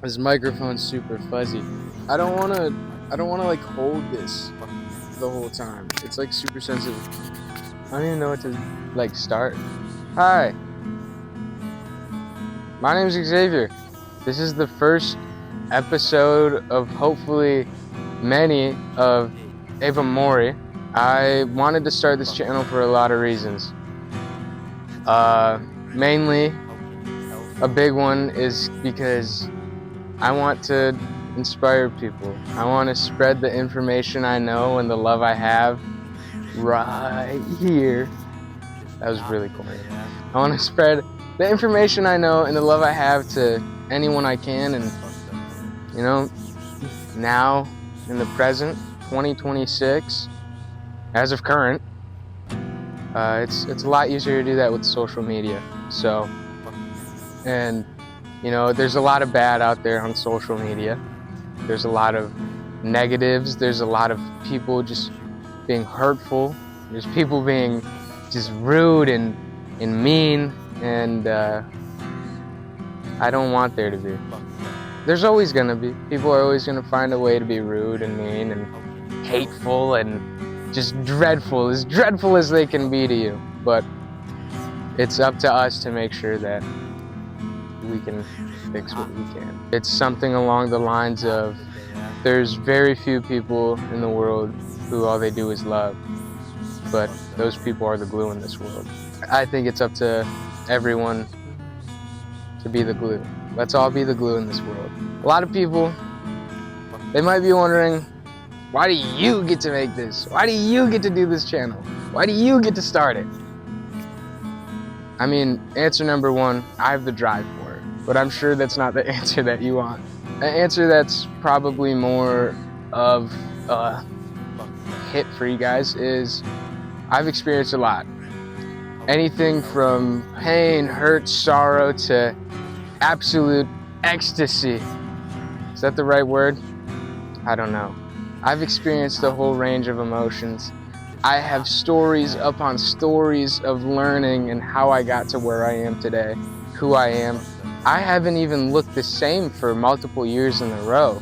This microphone's super fuzzy. I don't wanna like hold this the whole time. It's like super sensitive. I don't even know what to like start. Hi, my name's Xavier. This is the first episode of hopefully many of AevumMori. I wanted to start this channel for a lot of reasons. Mainly, a big one is because I want to inspire people. I want to spread the information I know and the love I have right here. That was really corny. I want to spread the information I know and the love I have to anyone I can, and you know, now in the present, 2026, as of current, it's a lot easier to do that with social media. So, and you know, there's a lot of bad out there on social media. There's a lot of negatives. There's a lot of people just being hurtful. There's people being just rude and mean, and I don't want there to be. There's always gonna be. People are always gonna find a way to be rude and mean and hateful and just dreadful as they can be to you. But it's up to us to make sure that we can fix what we can. It's something along the lines of, there's very few people in the world who all they do is love, but those people are the glue in this world. I think it's up to everyone to be the glue. Let's all be the glue in this world. A lot of people, they might be wondering, why do you get to make this? Why do you get to do this channel? Why do you get to start it? I mean, answer number one, I have the drive for it. But I'm sure that's not the answer that you want. An answer that's probably more of a hit for you guys is, I've experienced a lot. Anything from pain, hurt, sorrow, to absolute ecstasy. Is that the right word? I don't know. I've experienced the whole range of emotions. I have stories upon stories of learning and how I got to where I am today, who I am. I haven't even looked the same for multiple years in a row.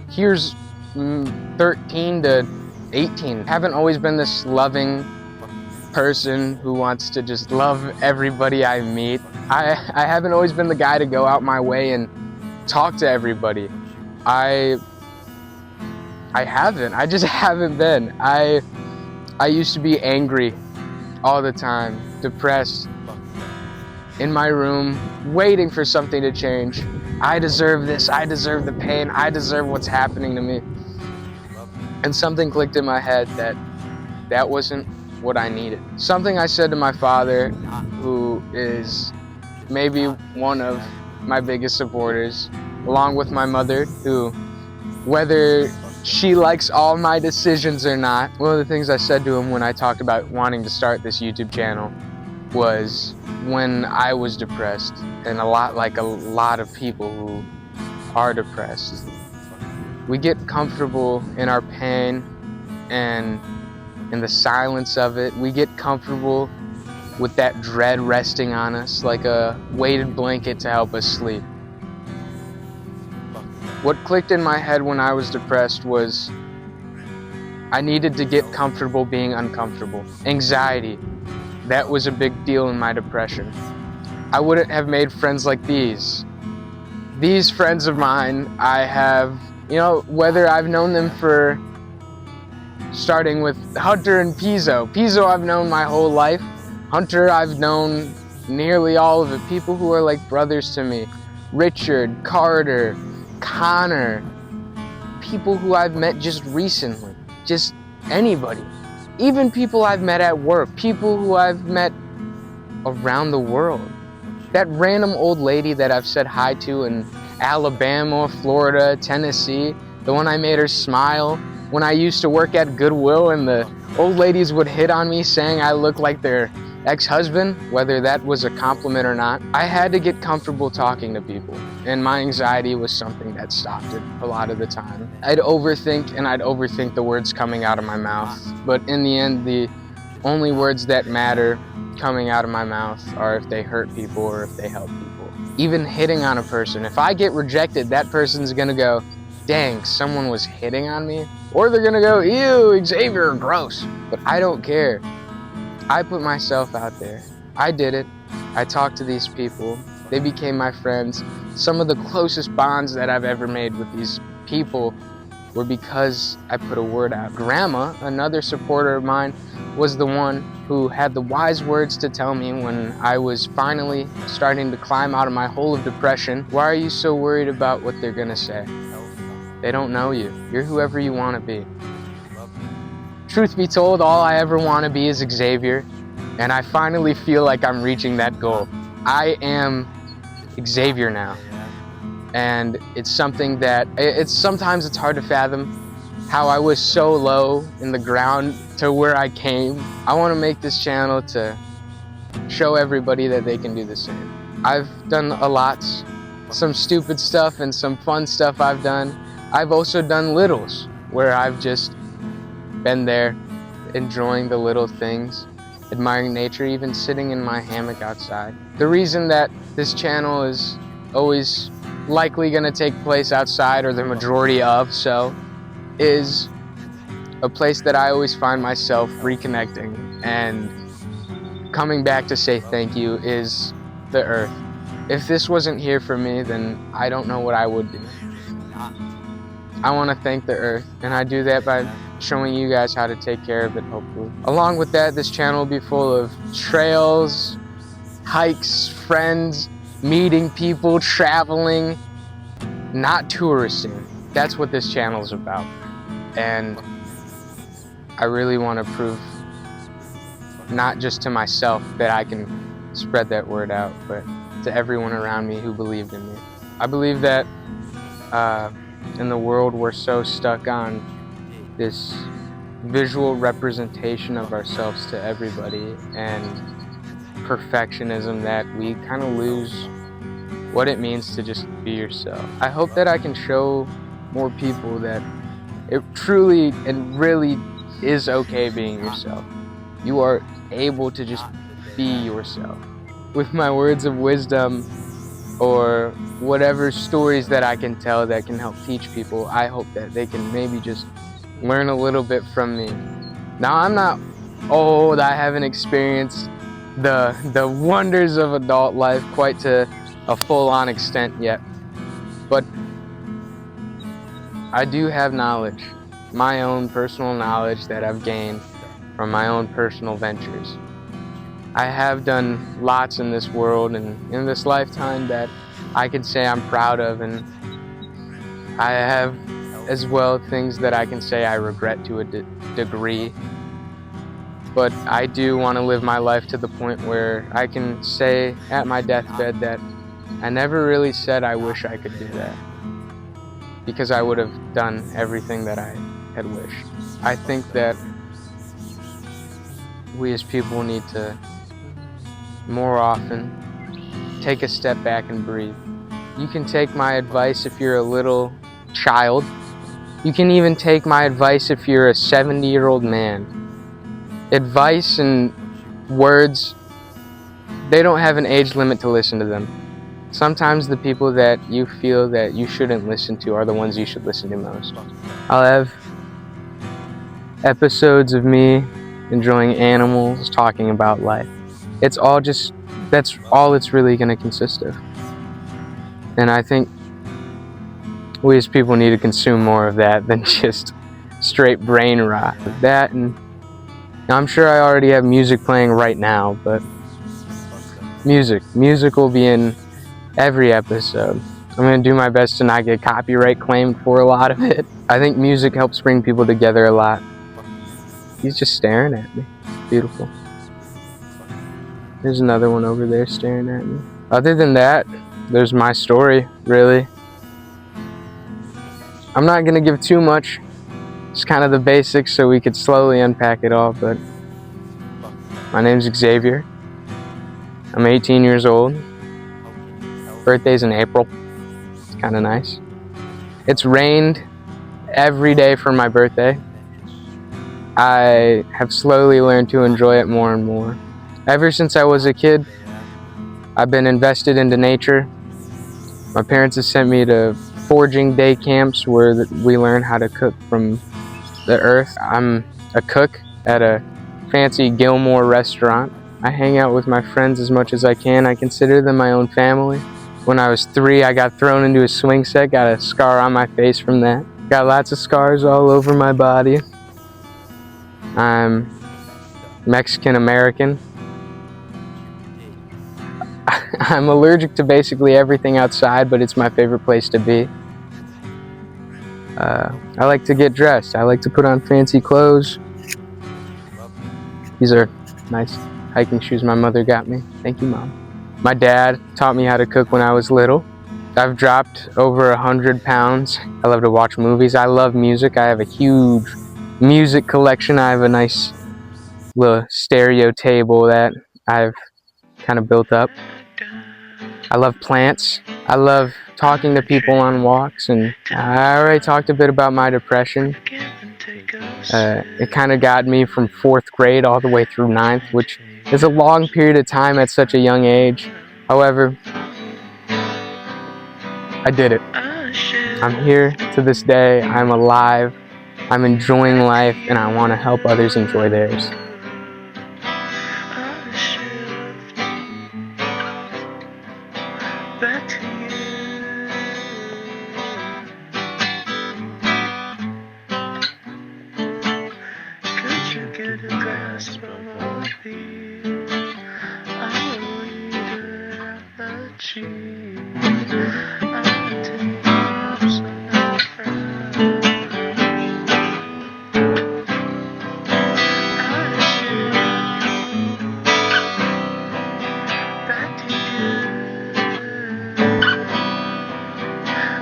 Here's 13 to 18. I haven't always been this loving person who wants to just love everybody I meet. I haven't always been the guy to go out my way and talk to everybody. I haven't. I just haven't been. I used to be angry all the time, depressed, in my room, waiting for something to change. I deserve this, I deserve the pain, I deserve what's happening to me. And something clicked in my head that wasn't what I needed. Something I said to my father, who is maybe one of my biggest supporters, along with my mother, who, whether she likes all my decisions or not, one of the things I said to him when I talked about wanting to start this YouTube channel was, when I was depressed, and a lot of people who are depressed, we get comfortable in our pain and in the silence of it. We get comfortable with that dread resting on us like a weighted blanket to help us sleep. What clicked in my head when I was depressed was, I needed to get comfortable being uncomfortable. Anxiety, that was a big deal in my depression. I wouldn't have made friends like these. These friends of mine, I have, you know, whether I've known them for, starting with Hunter and Pizzo. Pizzo I've known my whole life. Hunter I've known nearly all of it. People who are like brothers to me. Richard, Carter, Connor. People who I've met just recently. Just anybody. Even people I've met at work, people who I've met around the world. That random old lady that I've said hi to in Alabama, Florida, Tennessee, the one I made her smile when I used to work at Goodwill, and the old ladies would hit on me saying I look like their ex-husband, whether that was a compliment or not. I had to get comfortable talking to people, and my anxiety was something that stopped it a lot of the time. I'd overthink the words coming out of my mouth, but in the end, the only words that matter coming out of my mouth are if they hurt people or if they help people. even hitting on a person. If I get rejected, that person's gonna go, dang, someone was hitting on me. Or they're gonna go, ew, Xavier, gross. But I don't care. I put myself out there. I did it. I talked to these people. They became my friends. Some of the closest bonds that I've ever made with these people were because I put a word out. Grandma, another supporter of mine, was the one who had the wise words to tell me when I was finally starting to climb out of my hole of depression. Why are you so worried about what they're gonna say? They don't know you. You're whoever you want to be. Truth be told, all I ever want to be is Xavier, and I finally feel like I'm reaching that goal. I am Xavier now, and it's something that sometimes it's hard to fathom how I was so low in the ground to where I came. I want to make this channel to show everybody that they can do the same. I've done a lot, some stupid stuff and some fun stuff I've done. I've also done littles where I've just been there enjoying the little things, admiring nature, even sitting in my hammock outside. The reason that this channel is always likely going to take place outside, or the majority of so, is a place that I always find myself reconnecting and coming back to say thank you is the earth. If this wasn't here for me, then I don't know what I would do. I want to thank the earth, and I do that by showing you guys how to take care of it, hopefully. Along with that, this channel will be full of trails, hikes, friends, meeting people, traveling, not touristing. That's what this channel is about. And I really want to prove, not just to myself that I can spread that word out, but to everyone around me who believed in me. I believe that in the world we're so stuck on this visual representation of ourselves to everybody and perfectionism that we kind of lose what it means to just be yourself. I hope that I can show more people that it truly and really is okay being yourself. You are able to just be yourself. With my words of wisdom or whatever stories that I can tell that can help teach people, I hope that they can maybe just learn a little bit from me. Now, I'm not old. I haven't experienced the wonders of adult life quite to a full-on extent yet, but I do have knowledge, my own personal knowledge that I've gained from my own personal ventures. I have done lots in this world and in this lifetime that I could say I'm proud of, and I have as well things that I can say I regret to a degree. But I do want to live my life to the point where I can say at my deathbed that I never really said I wish I could do that, because I would have done everything that I had wished. I think that we as people need to more often take a step back and breathe. You can take my advice if you're a little child. You can even take my advice if you're a 70-year-old man. Advice and words, they don't have an age limit to listen to them. Sometimes the people that you feel that you shouldn't listen to are the ones you should listen to most. I'll have episodes of me enjoying animals, talking about life. It's all just, that's all it's really going to consist of. And I think we as people need to consume more of that than just straight brain rot. That, and I'm sure I already have music playing right now, but music will be in every episode. I'm going to do my best to not get copyright claimed for a lot of it. I think music helps bring people together a lot. He's just staring at me. Beautiful. There's another one over there staring at me. Other than that, there's my story, really. I'm not going to give too much. It's kind of the basics so we could slowly unpack it all, but my name's Xavier. I'm 18 years old. Birthday's in April. It's kind of nice. It's rained every day for my birthday. I have slowly learned to enjoy it more and more. Ever since I was a kid, I've been invested into nature. My parents have sent me to foraging day camps where we learn how to cook from the earth. I'm a cook at a fancy Gilmore restaurant. I hang out with my friends as much as I can. I consider them my own family. When I was 3, I got thrown into a swing set, got a scar on my face from that. Got lots of scars all over my body. I'm Mexican American. I'm allergic to basically everything outside, but it's my favorite place to be. I like to get dressed. I like to put on fancy clothes. These are nice hiking shoes my mother got me. Thank you, Mom. My dad taught me how to cook when I was little. I've dropped over 100 pounds. I love to watch movies. I love music. I have a huge music collection. I have a nice little stereo table that I've kind of built up. I love plants. I love talking to people on walks, and I already talked a bit about my depression. It kind of got me from 4th grade all the way through 9th, which is a long period of time at such a young age. However, I did it. I'm here to this day. I'm alive. I'm enjoying life, and I want to help others enjoy theirs. Get a grasp of thee. I'm a leader of the chief. I'm taking up some fresh. I should back to you.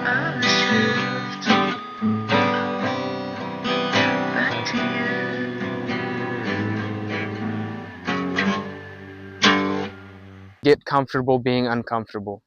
I shift back to you. Get comfortable being uncomfortable.